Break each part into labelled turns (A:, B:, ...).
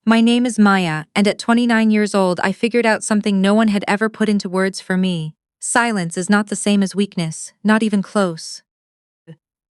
A: My name is Maya, and at 29 years old I figured out something no one had ever put into words for me. Silence is not the same as weakness, not even close.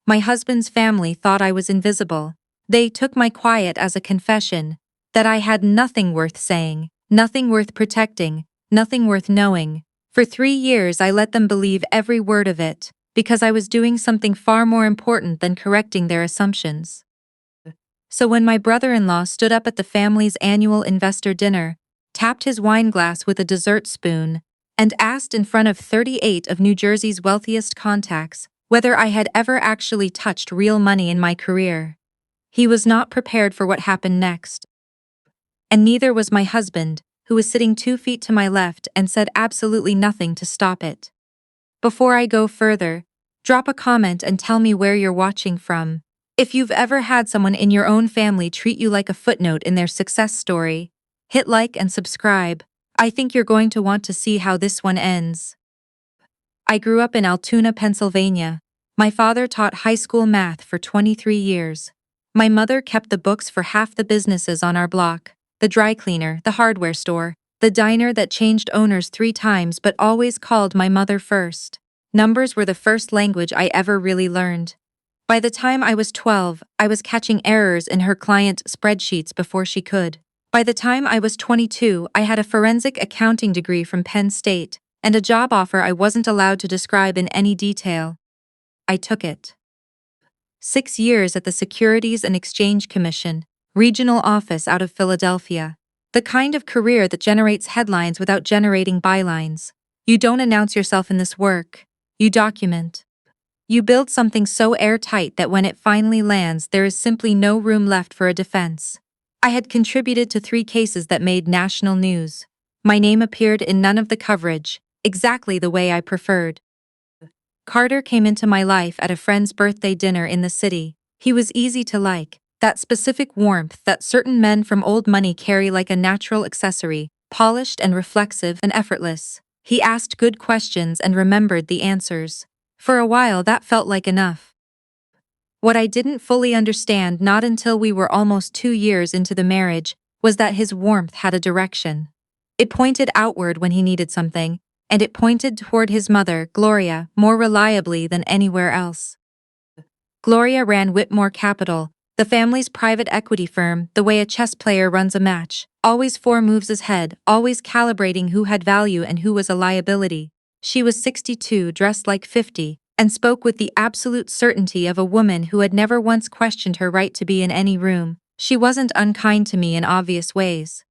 A: My husband's family thought I was invisible. They took my quiet as a confession that I had nothing worth saying, nothing worth protecting, nothing worth knowing. For 3 years I let them believe every word of it, because I was doing something far more important than correcting their assumptions. So when my brother-in-law stood up at the family's annual investor dinner, tapped his wine glass with a dessert spoon, and asked in front of 38 of New Jersey's wealthiest contacts whether I had ever actually touched real money in my career, he was not prepared for what happened next. And neither was my husband, who was sitting 2 feet to my left and said absolutely nothing to stop it. Before I go further, drop a comment and tell me where you're watching from. If you've ever had someone in your own family treat you like a footnote in their success story, hit like and subscribe. I think you're going to want to see how this one ends. I grew up in Altoona, Pennsylvania. My father taught high school math for 23 years. My mother kept the books for half the businesses on our block: the dry cleaner, the hardware store, the diner that changed owners 3 times but always called my mother first. Numbers were the first language I ever really learned. By the time I was 12, I was catching errors in her client spreadsheets before she could. By the time I was 22, I had a forensic accounting degree from Penn State, and a job offer I wasn't allowed to describe in any detail. I took it. 6 years at the Securities and Exchange Commission, regional office out of Philadelphia. The kind of career that generates headlines without generating bylines. You don't announce yourself in this work. You document. You build something so airtight that when it finally lands, there is simply no room left for a defense. I had contributed to 3 cases that made national news. My name appeared in none of the coverage, exactly the way I preferred. Carter came into my life at a friend's birthday dinner in the city. He was easy to like, that specific warmth that certain men from old money carry like a natural accessory, polished and reflexive and effortless. He asked good questions and remembered the answers. For a while that felt like enough. What I didn't fully understand, not until we were almost 2 years into the marriage, was that his warmth had a direction. It pointed outward when he needed something, and it pointed toward his mother, Gloria, more reliably than anywhere else. Gloria ran Whitmore Capital, the family's private equity firm, the way a chess player runs a match, always 4 moves ahead, always calibrating who had value and who was a liability. She was 62, dressed like 50, and spoke with the absolute certainty of a woman who had never once questioned her right to be in any room. She wasn't unkind to me in obvious ways.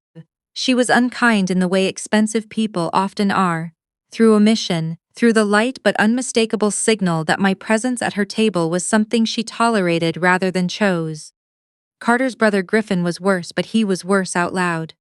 A: She was unkind in the way expensive people often are, through omission, through the light but unmistakable signal that my presence at her table was something she tolerated rather than chose. Carter's brother Griffin was worse, but he was worse out loud.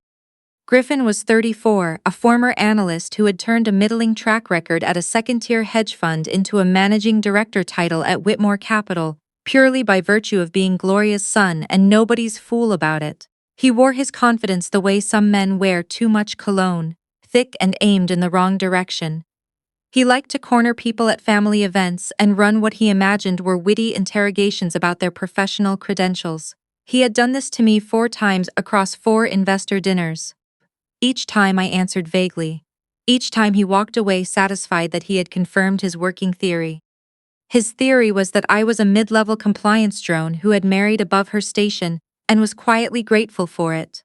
A: Griffin was 34, a former analyst who had turned a middling track record at a second-tier hedge fund into a managing director title at Whitmore Capital, purely by virtue of being Gloria's son and nobody's fool about it. He wore his confidence the way some men wear too much cologne, thick and aimed in the wrong direction. He liked to corner people at family events and run what he imagined were witty interrogations about their professional credentials. He had done this to me 4 times across 4 investor dinners. Each time I answered vaguely. Each time he walked away satisfied that he had confirmed his working theory. His theory was that I was a mid-level compliance drone who had married above her station and was quietly grateful for it.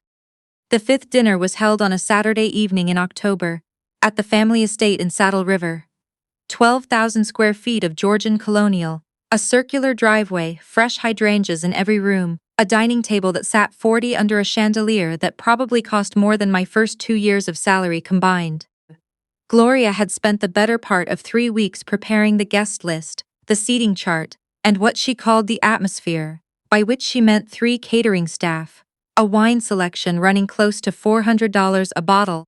A: The 5th dinner was held on a Saturday evening in October, at the family estate in Saddle River. 12,000 square feet of Georgian colonial, a circular driveway, fresh hydrangeas in every room, a dining table that sat 40 under a chandelier that probably cost more than my first 2 years of salary combined. Gloria had spent the better part of 3 weeks preparing the guest list, the seating chart, and what she called the atmosphere, by which she meant 3 catering staff, a wine selection running close to $400 a bottle,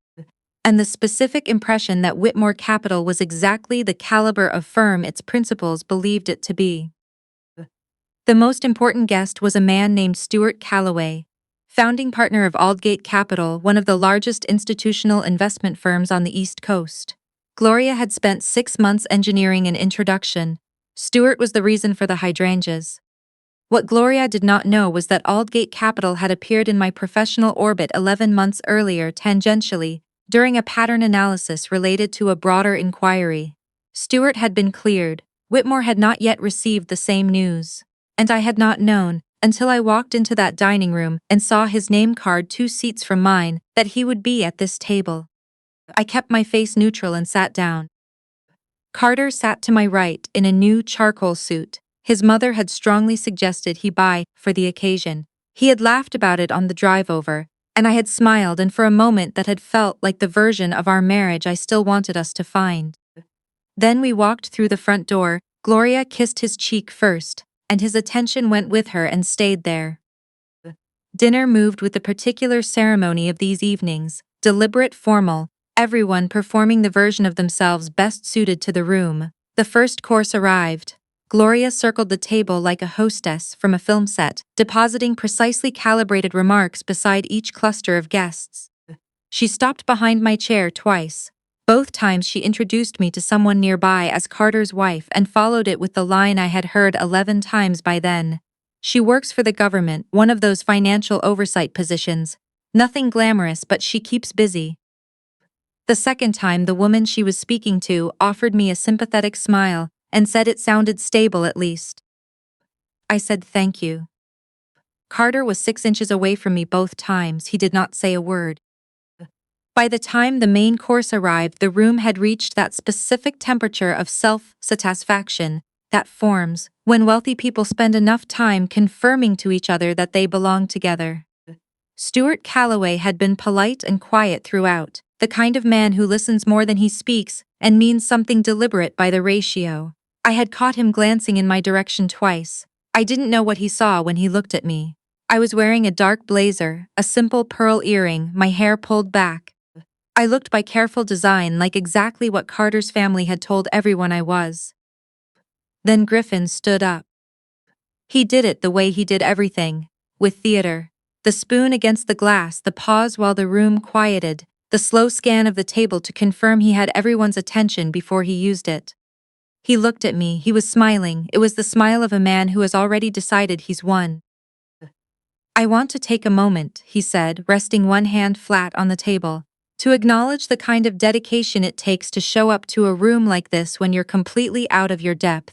A: and the specific impression that Whitmore Capital was exactly the caliber of firm its principals believed it to be. The most important guest was a man named Stuart Calloway, founding partner of Aldgate Capital, one of the largest institutional investment firms on the East Coast. Gloria had spent 6 months engineering an introduction. Stuart was the reason for the hydrangeas. What Gloria did not know was that Aldgate Capital had appeared in my professional orbit 11 months earlier tangentially, during a pattern analysis related to a broader inquiry. Stuart had been cleared, Whitmore had not yet received the same news. And I had not known, until I walked into that dining room and saw his name card 2 seats from mine, that he would be at this table. I kept my face neutral and sat down. Carter sat to my right in a new charcoal suit. His mother had strongly suggested he buy for the occasion. He had laughed about it on the drive over, and I had smiled, and for a moment that had felt like the version of our marriage I still wanted us to find. Then we walked through the front door. Gloria kissed his cheek first, and his attention went with her and stayed there. Dinner moved with the particular ceremony of these evenings, deliberate, formal, everyone performing the version of themselves best suited to the room. The first course arrived. Gloria circled the table like a hostess from a film set, depositing precisely calibrated remarks beside each cluster of guests. She stopped behind my chair twice. Both times she introduced me to someone nearby as Carter's wife and followed it with the line I had heard 11 times by then. She works for the government, one of those financial oversight positions. Nothing glamorous, but she keeps busy. The second time the woman she was speaking to offered me a sympathetic smile and said it sounded stable at least. I said thank you. Carter was 6 inches away from me both times. He did not say a word. By the time the main course arrived, the room had reached that specific temperature of self-satisfaction that forms when wealthy people spend enough time confirming to each other that they belong together. Stuart Calloway had been polite and quiet throughout, the kind of man who listens more than he speaks and means something deliberate by the ratio. I had caught him glancing in my direction twice. I didn't know what he saw when he looked at me. I was wearing a dark blazer, a simple pearl earring, my hair pulled back. I looked by careful design like exactly what Carter's family had told everyone I was. Then Griffin stood up. He did it the way he did everything, with theater. The spoon against the glass, the pause while the room quieted, the slow scan of the table to confirm he had everyone's attention before he used it. He looked at me, he was smiling. It was the smile of a man who has already decided he's won. I want to take a moment, he said, resting one hand flat on the table, to acknowledge the kind of dedication it takes to show up to a room like this when you're completely out of your depth.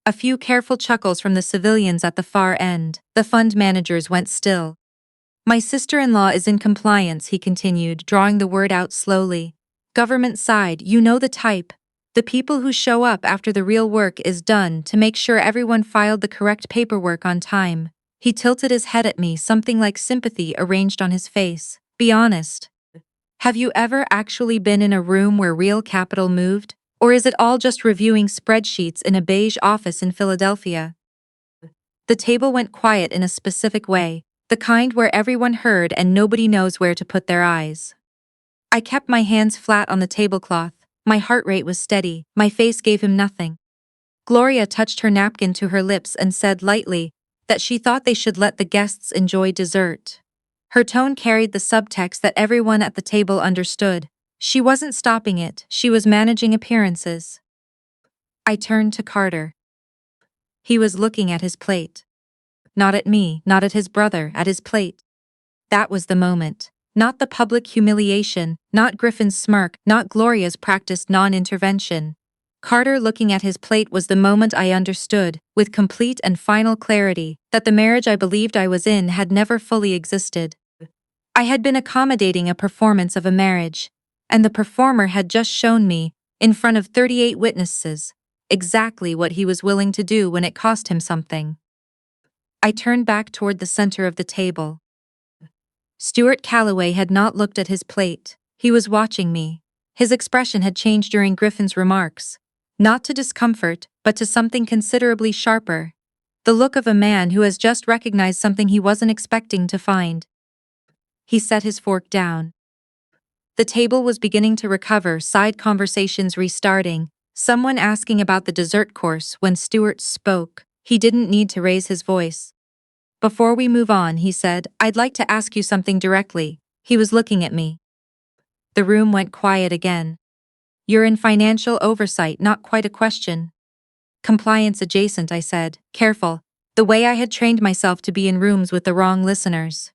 A: A few careful chuckles from the civilians at the far end. The fund managers went still. My sister-in-law is in compliance, he continued, drawing the word out slowly. Government side, you know the type. The people who show up after the real work is done to make sure everyone filed the correct paperwork on time. He tilted his head at me, something like sympathy arranged on his face. Be honest. Have you ever actually been in a room where real capital moved? Or is it all just reviewing spreadsheets in a beige office in Philadelphia? The table went quiet in a specific way, the kind where everyone heard and nobody knows where to put their eyes. I kept my hands flat on the tablecloth. My heart rate was steady. My face gave him nothing. Gloria touched her napkin to her lips and said lightly that she thought they should let the guests enjoy dessert. Her tone carried the subtext that everyone at the table understood. She wasn't stopping it, she was managing appearances. I turned to Carter. He was looking at his plate. Not at me, not at his brother, at his plate. That was the moment. Not the public humiliation, not Griffin's smirk, not Gloria's practiced non-intervention. Carter looking at his plate was the moment I understood, with complete and final clarity, that the marriage I believed I was in had never fully existed. I had been accommodating a performance of a marriage, and the performer had just shown me, in front of 38 witnesses, exactly what he was willing to do when it cost him something. I turned back toward the center of the table. Stuart Calloway had not looked at his plate. He was watching me. His expression had changed during Griffin's remarks. Not to discomfort, but to something considerably sharper. The look of a man who has just recognized something he wasn't expecting to find. He set his fork down. The table was beginning to recover, side conversations restarting, someone asking about the dessert course when Stuart spoke. He didn't need to raise his voice. Before we move on, he said, I'd like to ask you something directly. He was looking at me. The room went quiet again. You're in financial oversight, not quite a question. Compliance adjacent, I said, careful. The way I had trained myself to be in rooms with the wrong listeners.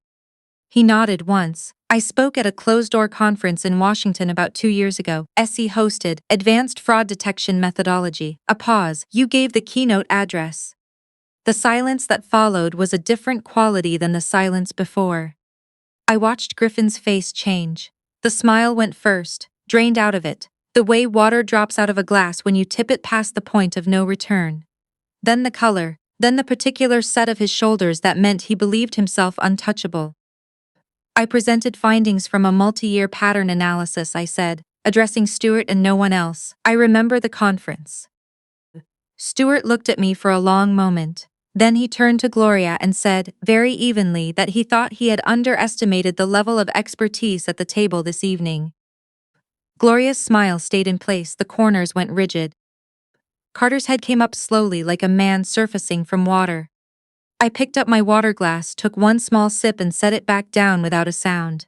A: He nodded once. I spoke at a closed-door conference in Washington about 2 years ago. SE hosted Advanced Fraud Detection Methodology. A pause. You gave the keynote address. The silence that followed was a different quality than the silence before. I watched Griffin's face change. The smile went first, drained out of it, the way water drops out of a glass when you tip it past the point of no return. Then the color, then the particular set of his shoulders that meant he believed himself untouchable. I presented findings from a multi-year pattern analysis, I said, addressing Stuart and no one else. I remember the conference. Stuart looked at me for a long moment. Then he turned to Gloria and said, very evenly, that he thought he had underestimated the level of expertise at the table this evening. Gloria's smile stayed in place, the corners went rigid. Carter's head came up slowly like a man surfacing from water. I picked up my water glass, took one small sip and set it back down without a sound.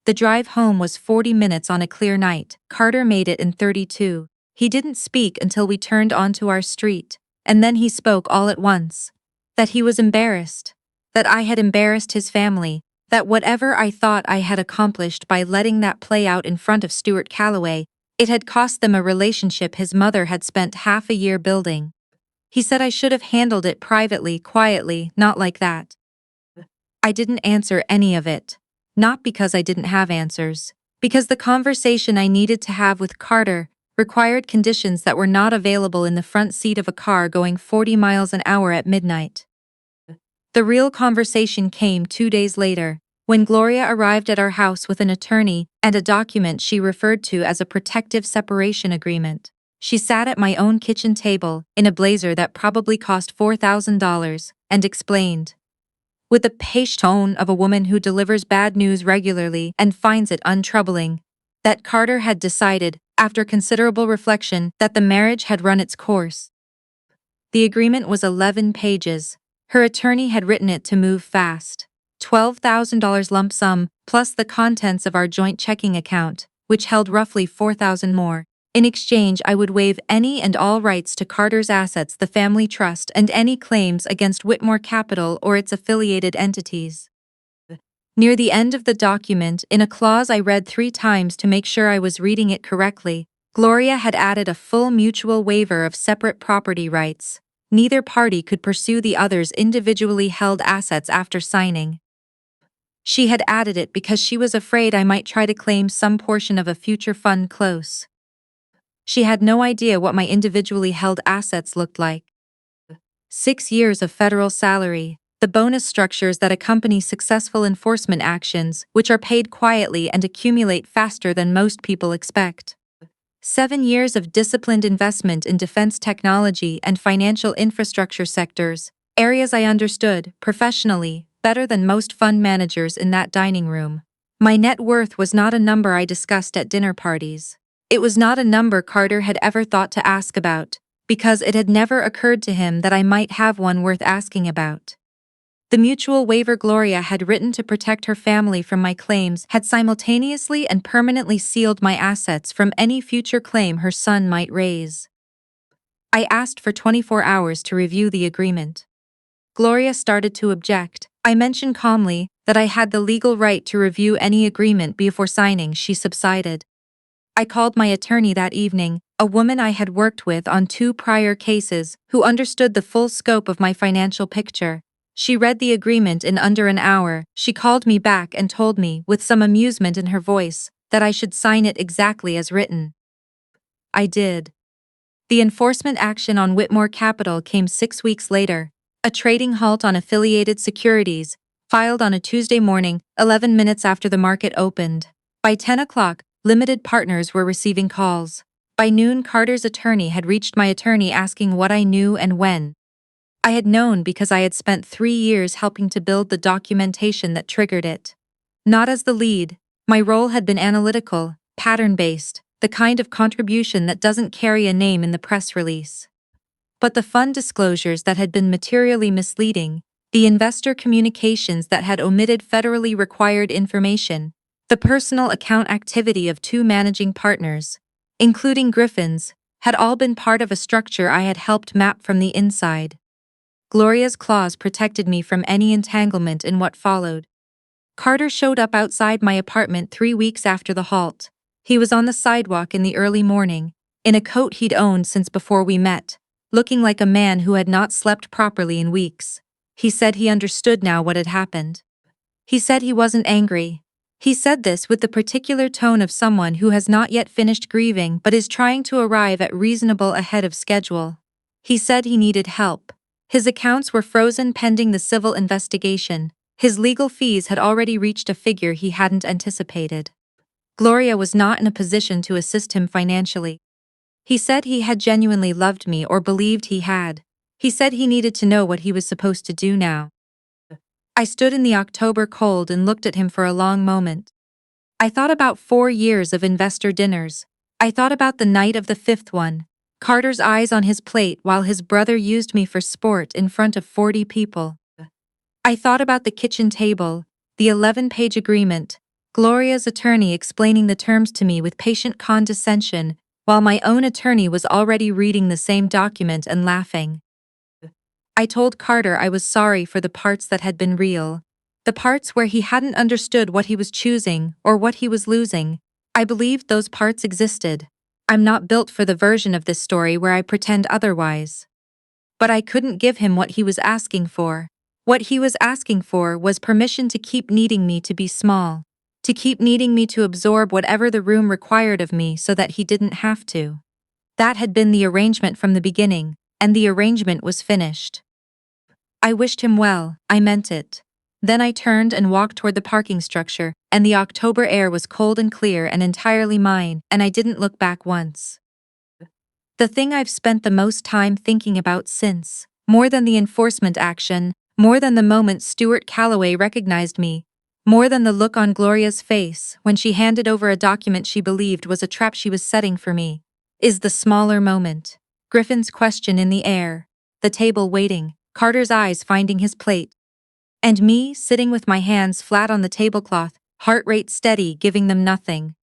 A: The drive home was 40 minutes on a clear night. Carter made it in 32. He didn't speak until we turned onto our street, and then he spoke all at once. That he was embarrassed. That I had embarrassed his family. That whatever I thought I had accomplished by letting that play out in front of Stuart Calloway, it had cost them a relationship his mother had spent half a year building. He said I should have handled it privately, quietly, not like that. I didn't answer any of it. Not because I didn't have answers. Because the conversation I needed to have with Carter required conditions that were not available in the front seat of a car going 40 miles an hour at midnight. The real conversation came 2 days later, when Gloria arrived at our house with an attorney and a document she referred to as a protective separation agreement. She sat at my own kitchen table, in a blazer that probably cost $4,000, and explained, with the patient tone of a woman who delivers bad news regularly and finds it untroubling, that Carter had decided, after considerable reflection, that the marriage had run its course. The agreement was 11 pages. Her attorney had written it to move fast. $12,000 lump sum, plus the contents of our joint checking account, which held roughly $4,000 more. In exchange, I would waive any and all rights to Carter's assets, the family trust, and any claims against Whitmore Capital or its affiliated entities. Near the end of the document, in a clause I read 3 times to make sure I was reading it correctly, Gloria had added a full mutual waiver of separate property rights. Neither party could pursue the other's individually held assets after signing. She had added it because she was afraid I might try to claim some portion of a future fund close. She had no idea what my individually held assets looked like. 6 years of federal salary, the bonus structures that accompany successful enforcement actions, which are paid quietly and accumulate faster than most people expect. 7 years of disciplined investment in defense technology and financial infrastructure sectors, areas I understood, professionally, better than most fund managers in that dining room. My net worth was not a number I discussed at dinner parties. It was not a number Carter had ever thought to ask about, because it had never occurred to him that I might have one worth asking about. The mutual waiver Gloria had written to protect her family from my claims had simultaneously and permanently sealed my assets from any future claim her son might raise. I asked for 24 hours to review the agreement. Gloria started to object. I mentioned calmly that I had the legal right to review any agreement before signing. She subsided. I called my attorney that evening, a woman I had worked with on 2 prior cases, who understood the full scope of my financial picture. She read the agreement in under an hour. She called me back and told me, with some amusement in her voice, that I should sign it exactly as written. I did. The enforcement action on Whitmore Capital came 6 weeks later, a trading halt on affiliated securities, filed on a Tuesday morning, 11 minutes after the market opened. By 10 o'clock, limited partners were receiving calls. By noon, Carter's attorney had reached my attorney asking what I knew and when. I had known because I had spent 3 years helping to build the documentation that triggered it. Not as the lead, my role had been analytical, pattern-based, the kind of contribution that doesn't carry a name in the press release. But the fund disclosures that had been materially misleading, the investor communications that had omitted federally required information, the personal account activity of 2 managing partners, including Griffin's, had all been part of a structure I had helped map from the inside. Gloria's claws protected me from any entanglement in what followed. Carter showed up outside my apartment 3 weeks after the halt. He was on the sidewalk in the early morning, in a coat he'd owned since before we met, looking like a man who had not slept properly in weeks. He said he understood now what had happened. He said he wasn't angry. He said this with the particular tone of someone who has not yet finished grieving but is trying to arrive at reasonable ahead of schedule. He said he needed help. His accounts were frozen pending the civil investigation. His legal fees had already reached a figure he hadn't anticipated. Gloria was not in a position to assist him financially. He said he had genuinely loved me or believed he had. He said he needed to know what he was supposed to do now. I stood in the October cold and looked at him for a long moment. I thought about 4 years of investor dinners. I thought about the night of the 5th one, Carter's eyes on his plate while his brother used me for sport in front of 40 people. I thought about the kitchen table, the 11-page agreement, Gloria's attorney explaining the terms to me with patient condescension, while my own attorney was already reading the same document and laughing. I told Carter I was sorry for the parts that had been real, the parts where he hadn't understood what he was choosing or what he was losing. I believed those parts existed. I'm not built for the version of this story where I pretend otherwise. But I couldn't give him what he was asking for. What he was asking for was permission to keep needing me to be small, to keep needing me to absorb whatever the room required of me so that he didn't have to. That had been the arrangement from the beginning, and the arrangement was finished. I wished him well, I meant it. Then I turned and walked toward the parking structure, and the October air was cold and clear and entirely mine, and I didn't look back once. The thing I've spent the most time thinking about since, more than the enforcement action, more than the moment Stuart Calloway recognized me, more than the look on Gloria's face when she handed over a document she believed was a trap she was setting for me, is the smaller moment. Griffin's question in the air, the table waiting, Carter's eyes finding his plate, and me sitting with my hands flat on the tablecloth, heart rate steady, giving them nothing.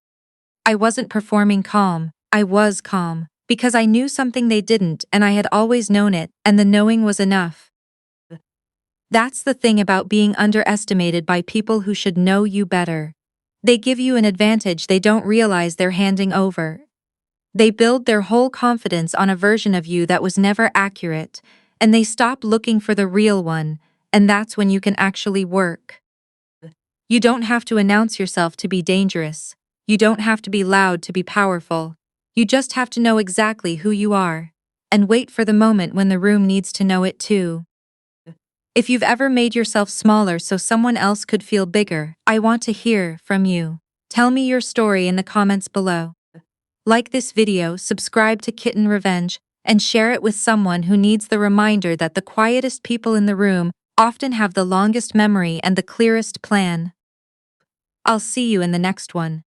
A: I wasn't performing calm, I was calm, because I knew something they didn't and I had always known it, and the knowing was enough. That's the thing about being underestimated by people who should know you better. They give you an advantage they don't realize they're handing over. They build their whole confidence on a version of you that was never accurate, and they stop looking for the real one, and that's when you can actually work. You don't have to announce yourself to be dangerous. You don't have to be loud to be powerful. You just have to know exactly who you are, and wait for the moment when the room needs to know it too. If you've ever made yourself smaller so someone else could feel bigger, I want to hear from you. Tell me your story in the comments below. Like this video, subscribe to Kitten Revenge, and share it with someone who needs the reminder that the quietest people in the room often have the longest memory and the clearest plan. I'll see you in the next one.